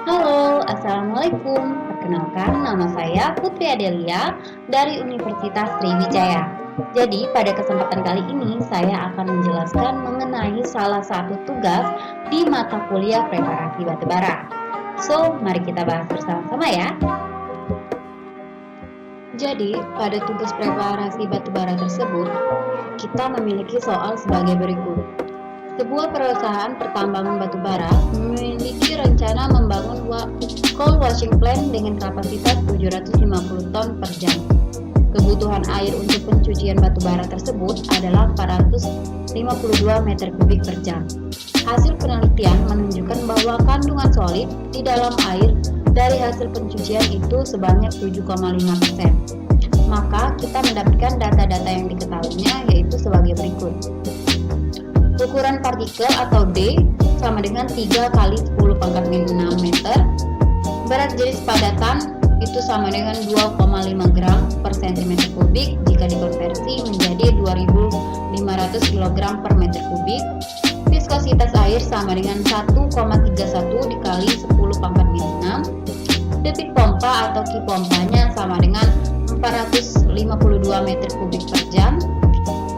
Halo, Assalamualaikum. Perkenalkan, nama saya Putri Adelia dari Universitas Sriwijaya. Jadi, pada kesempatan kali ini saya akan menjelaskan mengenai salah satu tugas di mata kuliah preparasi batubara. So, mari kita bahas bersama-sama ya. Jadi, pada tugas preparasi batubara tersebut, kita memiliki soal sebagai berikut. Sebuah perusahaan pertambangan batubara memiliki rencana membangun coal washing plant dengan kapasitas 750 ton per jam. Kebutuhan air untuk pencucian batubara tersebut adalah 452 meter kubik per jam. Hasil penelitian menunjukkan bahwa kandungan solid di dalam air dari hasil pencucian itu sebanyak 7,5%. Maka kita mendapatkan data-data yang diketahuinya yaitu sebagai berikut. Ukuran partikel atau D sama dengan 3 kali 10 pangkat 6 meter. Berat jenis padatan itu sama dengan 2,5 gram per cm kubik jika dikonversi menjadi 2.500 kg per meter kubik. Viskositas air sama dengan 1,31 dikali 10 pangkat 6. Detik pompa atau ki pompanya sama dengan 452 meter kubik per jam.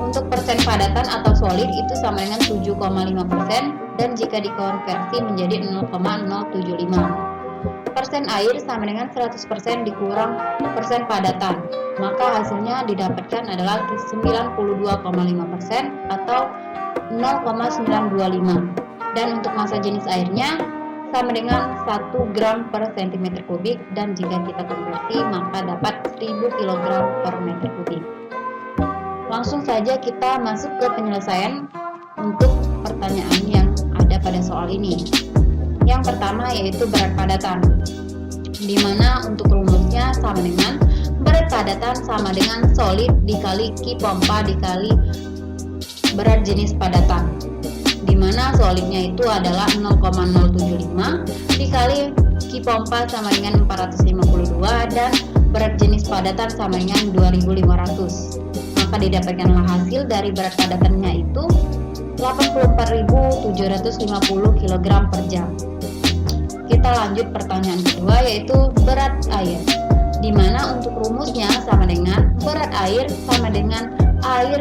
Untuk persen padatan atau solid itu sama dengan 7,5% dan jika dikonversi menjadi 0,075. Persen air sama dengan 100% dikurang persen padatan, maka hasilnya didapatkan adalah 92,5% atau 0,925. Dan untuk massa jenis airnya sama dengan 1 gram per cm kubik dan jika kita konversi maka dapat 1000 kg per meter kubik. Langsung saja kita masuk ke penyelesaian untuk pertanyaan yang ada pada soal ini. Yang pertama yaitu berat padatan, di mana untuk rumusnya sama dengan berat padatan sama dengan solid dikali ki pompa dikali berat jenis padatan, di mana solidnya itu adalah 0,075 dikali ki pompa sama dengan 452 dan berat jenis padatan sama dengan 2500. Maka didapatkanlah hasil dari berat padatannya itu 84.750 kg per jam. Kita lanjut pertanyaan kedua yaitu berat air, di mana untuk rumusnya sama dengan berat air sama dengan air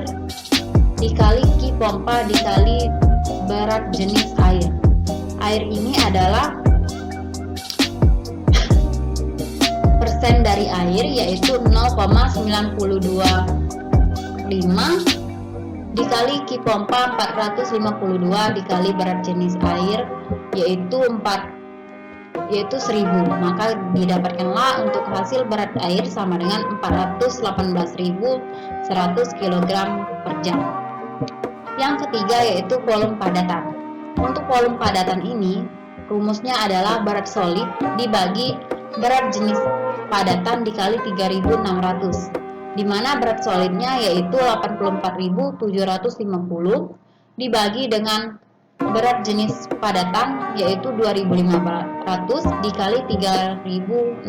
dikali ki pompa dikali berat jenis air. Air ini adalah persen dari air yaitu 0,925 dikali ki pompa 452 dikali berat jenis air yaitu 1000, maka didapatkanlah untuk hasil berat air sama dengan 418.100 kg per jam. Yang ketiga yaitu volume padatan. Untuk volume padatan ini rumusnya adalah berat solid dibagi berat jenis padatan dikali 3600, di mana berat solidnya yaitu 84.750 dibagi dengan berat jenis padatan yaitu 2.500 dikali 3.600,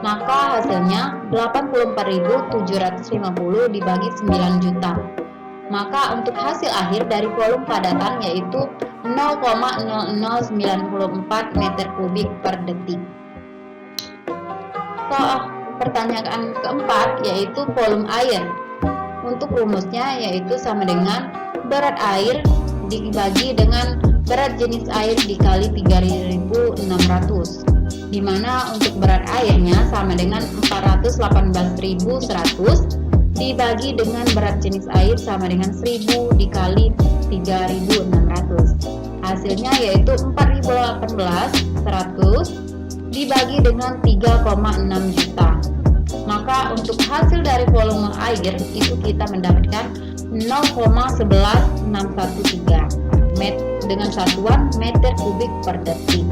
maka hasilnya 84.750 dibagi 9 juta. Maka untuk hasil akhir dari volume padatan yaitu 0,0094 meter kubik per detik. Pertanyaan keempat yaitu volume air. Untuk rumusnya yaitu sama dengan berat air dibagi dengan berat jenis air dikali 3.600, di mana untuk berat airnya sama dengan 418.100 dibagi dengan berat jenis air sama dengan 1000 dikali 3.600. Hasilnya yaitu 4.018.100 dibagi dengan 3,6 juta. Maka untuk hasil dari volume air itu kita mendapatkan 0,11613 dengan satuan meter kubik per detik.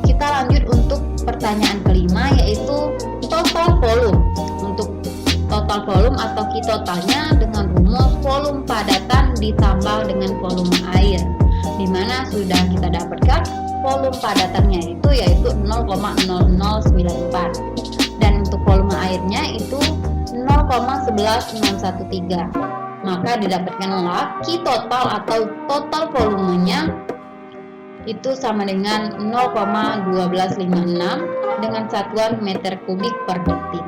Kita lanjut untuk pertanyaan kelima yaitu total volume. Untuk total volume atau ki totalnya dengan rumus volume padatan ditambah dengan volume air, di mana sudah kita dapatkan volume padatannya itu yaitu 0,0094 dan untuk volume airnya itu 0,11613. Maka didapatkanlah ki total atau total volumenya itu sama dengan 0,1256 dengan satuan meter kubik per detik.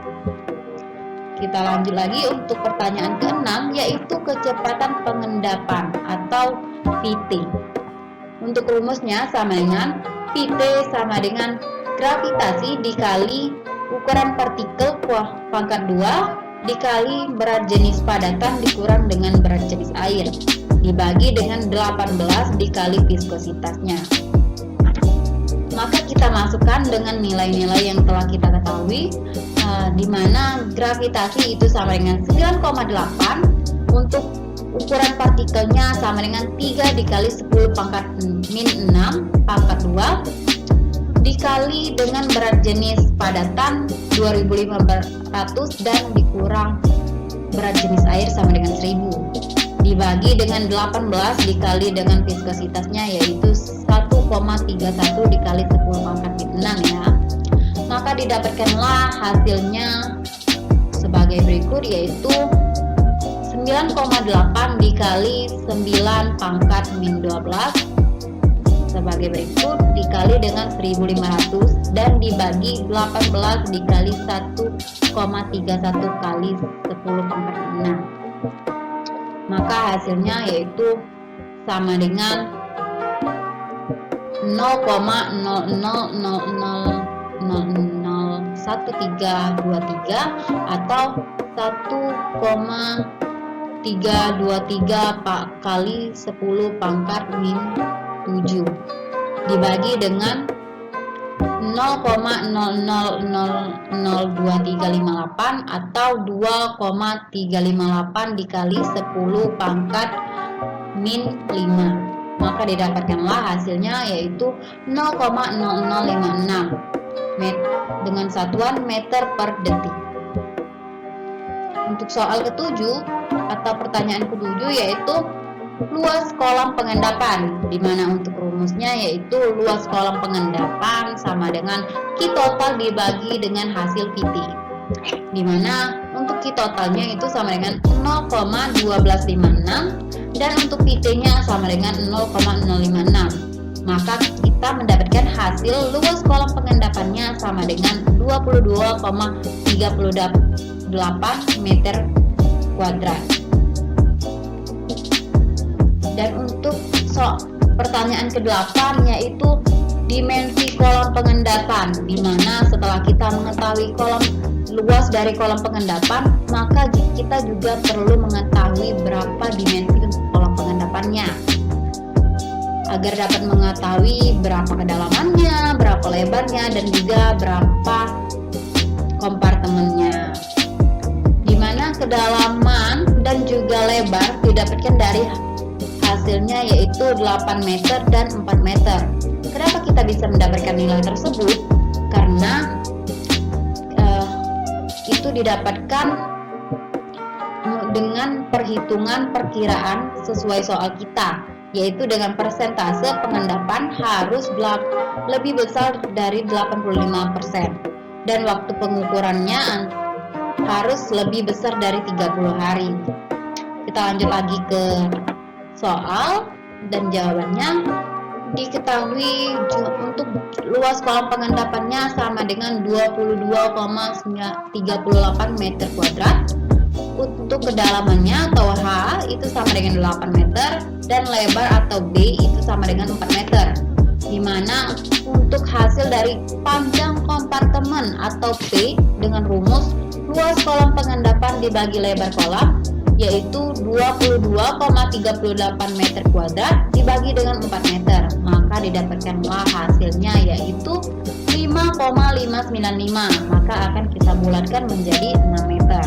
Kita lanjut lagi untuk pertanyaan ke-6, yaitu kecepatan pengendapan atau Vt. Untuk rumusnya sama dengan Vt sama dengan gravitasi dikali ukuran partikel pangkat 2 dikali berat jenis padatan dikurang dengan berat jenis air dibagi dengan 18 dikali viskositasnya. Maka kita masukkan dengan nilai-nilai yang telah kita ketahui, di mana gravitasi itu sama dengan 9,8, untuk ukuran partikelnya sama dengan 3 dikali 10 pangkat min 6 pangkat 2 dikali dengan berat jenis padatan 2500 dan dikurang berat jenis air sama dengan 1000 dibagi dengan 18 dikali dengan viskositasnya, yaitu 1,31 dikali 10 pangkat min 6 ya. Maka didapatkanlah hasilnya sebagai berikut, yaitu 9,8 dikali 9 pangkat min 12 sebagai berikut dikali dengan 1500 dan dibagi 18 dikali 1,31 kali 10 pangkat min 6. Maka hasilnya yaitu sama dengan 0,00001323 atau 1,323 kali 10 pangkat min 7 dibagi dengan 0,00002358 atau 2,358 dikali 10 pangkat min 5. Maka didapatkanlah hasilnya yaitu 0,0056 dengan satuan meter per detik. Untuk soal ke-7 atau pertanyaan ke-7 yaitu luas kolam pengendapan, di mana untuk rumusnya yaitu luas kolam pengendapan sama dengan Q total dibagi dengan hasil Vt, di mana untuk Q totalnya itu sama dengan 0,1256 dan untuk Vt-nya sama dengan 0,056. Maka kita mendapatkan hasil luas kolam pengendapannya sama dengan 22,38 meter kuadrat. Dan untuk pertanyaan ke-8 yaitu dimensi kolam pengendapan, di mana setelah kita mengetahui luas dari kolam pengendapan, maka kita juga perlu mengetahui berapa dimensi untuk kolam pengendapannya agar dapat mengetahui berapa kedalamannya, berapa lebarnya, dan juga berapa kompartemennya. Di mana kedalaman dan juga lebar didapatkan dari hasilnya yaitu 8 meter dan 4 meter. Kenapa kita bisa mendapatkan nilai tersebut? Karena itu didapatkan dengan perhitungan perkiraan sesuai soal kita, yaitu dengan persentase pengendapan harus lebih besar dari 85% dan waktu pengukurannya harus lebih besar dari 30 hari. Kita lanjut lagi ke soal dan jawabannya. Diketahui untuk luas kolam pengendapannya sama dengan 22,38 meter kuadrat. Untuk kedalamannya atau H itu sama dengan 8 meter dan lebar atau B itu sama dengan 4 meter. Dimana untuk hasil dari panjang kompartemen atau P dengan rumus luas kolam pengendapan dibagi lebar kolam yaitu 22,38 meter kuadrat dibagi dengan 4 meter, maka didapatkanlah hasilnya yaitu 5,595, maka akan kita bulatkan menjadi 6 meter.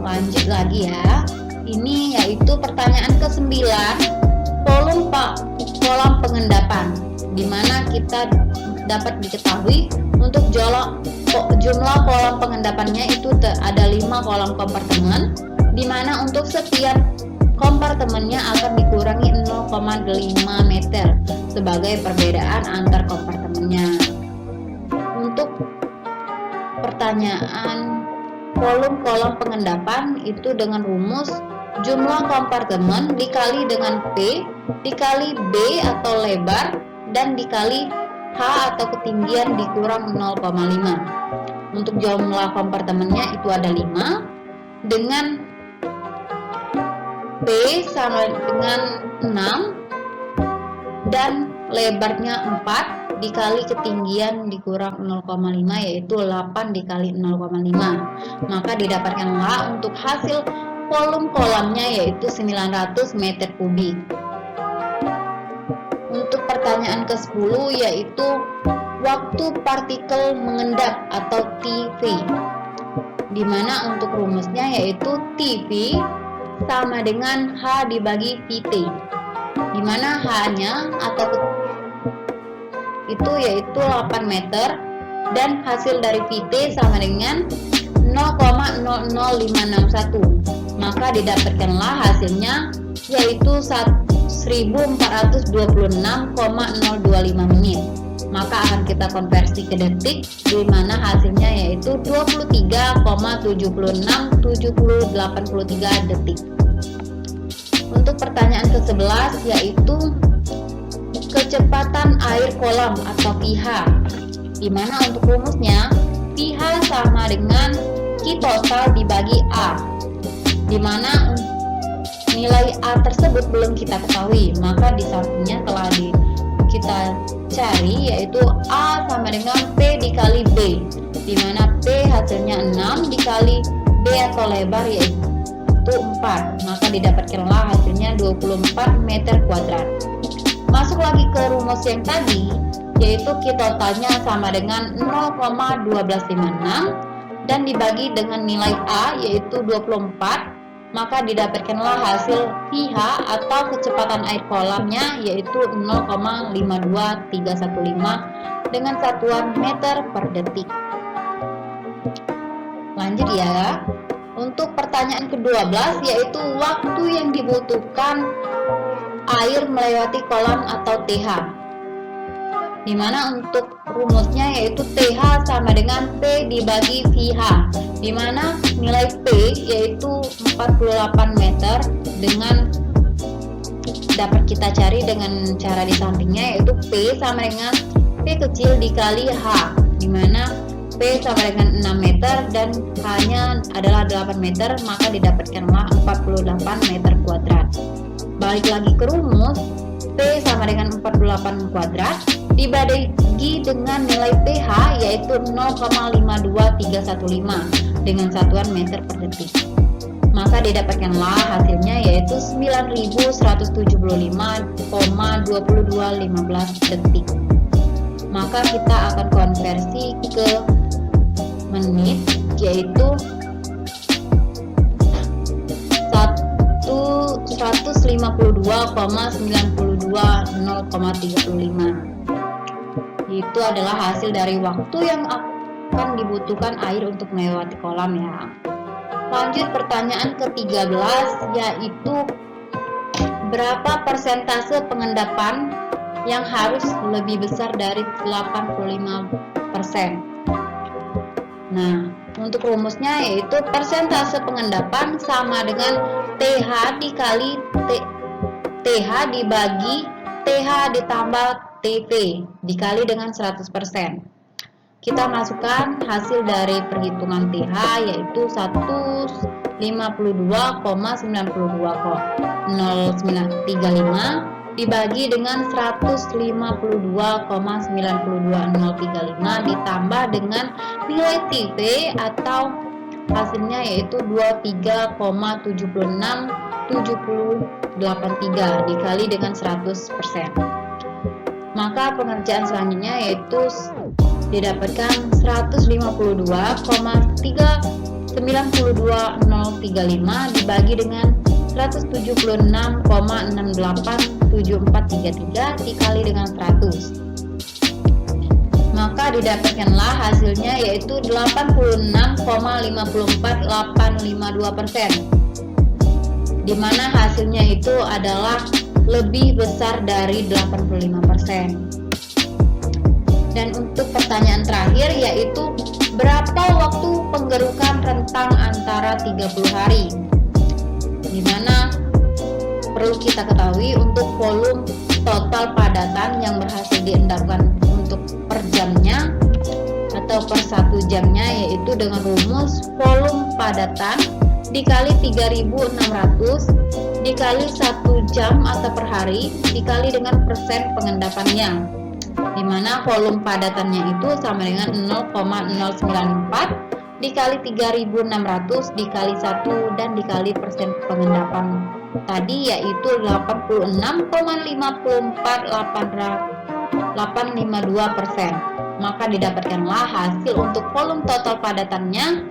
Lanjut lagi ya, ini yaitu pertanyaan ke-9, kolam pengendapan, di mana kita dapat diketahui untuk jumlah kolam pengendapannya itu ada 5 kolam kompartemen, di mana untuk setiap kompartemennya akan dikurangi 0,5 meter sebagai perbedaan antar kompartemennya. Untuk pertanyaan volume kolam pengendapan itu dengan rumus jumlah kompartemen dikali dengan P dikali B atau lebar dan dikali H atau ketinggian dikurang 0,5. Untuk jumlah kompartemennya itu ada 5 dengan P sama dengan 6 dan lebarnya 4 dikali ketinggian dikurang 0,5 yaitu 8 dikali 0,5. Maka didapatkanlah untuk hasil volume kolamnya yaitu 900 meter kubik. Untuk pertanyaan ke-10 yaitu waktu partikel mengendap atau TV, di mana untuk rumusnya yaitu TV sama dengan H dibagi VT, di mana H-nya atau itu yaitu 8 meter dan hasil dari VT sama dengan 0,00561. Maka didapatkanlah hasilnya yaitu 1426,025 menit. Maka akan kita konversi ke detik, di mana hasilnya yaitu 23,767083 detik. Untuk pertanyaan ke-11 yaitu kecepatan air kolam atau pH, di mana untuk rumusnya pH sama dengan Q total dibagi A, di mana nilai A tersebut belum kita ketahui, maka di sampingnya telah kita cari yaitu A sama dengan P dikali B, di mana P hasilnya 6 dikali B atau lebar yaitu 4, maka didapatkanlah hasilnya 24 meter kuadrat. Masuk lagi ke rumus yang tadi yaitu Q totalnya sama dengan 0,1256 dan dibagi dengan nilai A yaitu 24, maka didapatkanlah hasil pH atau kecepatan air kolamnya yaitu 0,52315 dengan satuan meter per detik. Lanjut ya. Untuk pertanyaan ke-12 yaitu waktu yang dibutuhkan air melewati kolam atau TH, di mana untuk rumusnya yaitu TH sama dengan P dibagi VH, di mana nilai P yaitu 48 meter dengan dapat kita cari dengan cara di sampingnya yaitu P sama dengan P kecil dikali H, di mana P sama dengan 6 meter dan H-nya adalah 8 meter, maka didapatkanlah 48 meter kuadrat. Balik lagi ke rumus, P sama dengan 48 kuadrat dibagi dengan nilai pH yaitu 0,52315 dengan satuan meter per detik. Maka didapatkanlah hasilnya yaitu 9175,2215 detik. Maka kita akan konversi ke menit yaitu 152,92,035. Itu adalah hasil dari waktu yang akan dibutuhkan air untuk melewati kolam ya. Lanjut pertanyaan ke-13 yaitu berapa persentase pengendapan yang harus lebih besar dari 85%. Nah, untuk rumusnya yaitu persentase pengendapan sama dengan TH dikali TH dibagi TH ditambah TP dikali dengan 100%. Kita masukkan hasil dari perhitungan TH yaitu 152,92,0935 dibagi dengan 152,92,035 ditambah dengan nilai TP atau hasilnya yaitu 23,767083 dikali dengan 100%. Maka pengerjaan selanjutnya yaitu didapatkan 152,392035 dibagi dengan 176,687433 dikali dengan 100. Maka didapatkanlah hasilnya yaitu 86,54852%, di mana hasilnya itu adalah lebih besar dari 85%. Dan untuk pertanyaan terakhir yaitu berapa waktu penggerukan rentang antara 30 hari. dimana perlu kita ketahui untuk volume total padatan yang berhasil diendapkan untuk per jamnya atau per 1 jamnya, yaitu dengan rumus volume padatan dikali 3600 dikali 1 jam atau per hari dikali dengan persen pengendapannya, dimana volume padatannya itu sama dengan 0,094 dikali 3600 dikali 1 dan dikali persen pengendapan tadi, yaitu 86,54852%. Maka didapatkanlah hasil untuk volume total padatannya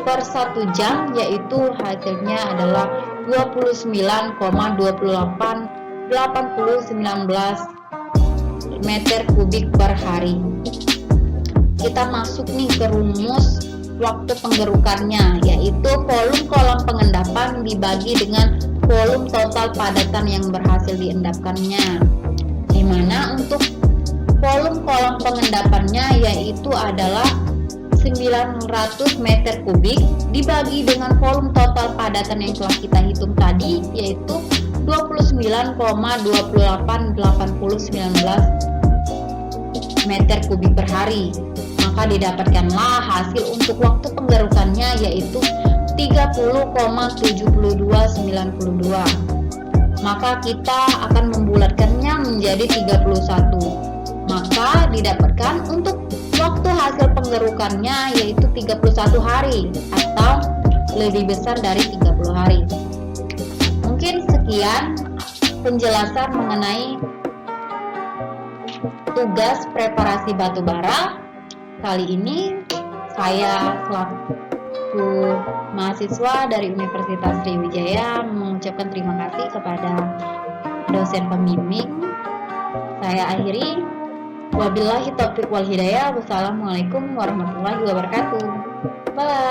per 1 jam, yaitu hasilnya adalah 29,288019 meter kubik per hari. Kita masuk nih ke rumus waktu penggerukannya, yaitu volume kolom pengendapan dibagi dengan volume total padatan yang berhasil diendapkannya, dimana untuk volume kolom pengendapannya yaitu adalah 900 meter kubik dibagi dengan volume total padatan yang telah kita hitung tadi, yaitu 29,288019 meter kubik per hari. Maka didapatkanlah hasil untuk waktu penggerukannya yaitu 30,7292. Maka kita akan membulatkannya menjadi 31. Maka didapatkan untuk waktu hasil penggerukannya yaitu 31 hari atau lebih besar dari 30 hari. Mungkin sekian penjelasan mengenai tugas preparasi batu bara. Kali ini saya selaku mahasiswa dari Universitas Sriwijaya mengucapkan terima kasih kepada dosen pembimbing. Saya akhiri. Wabillahi taufiq wal hidayah. Wassalamualaikum warahmatullahi wabarakatuh. Bye.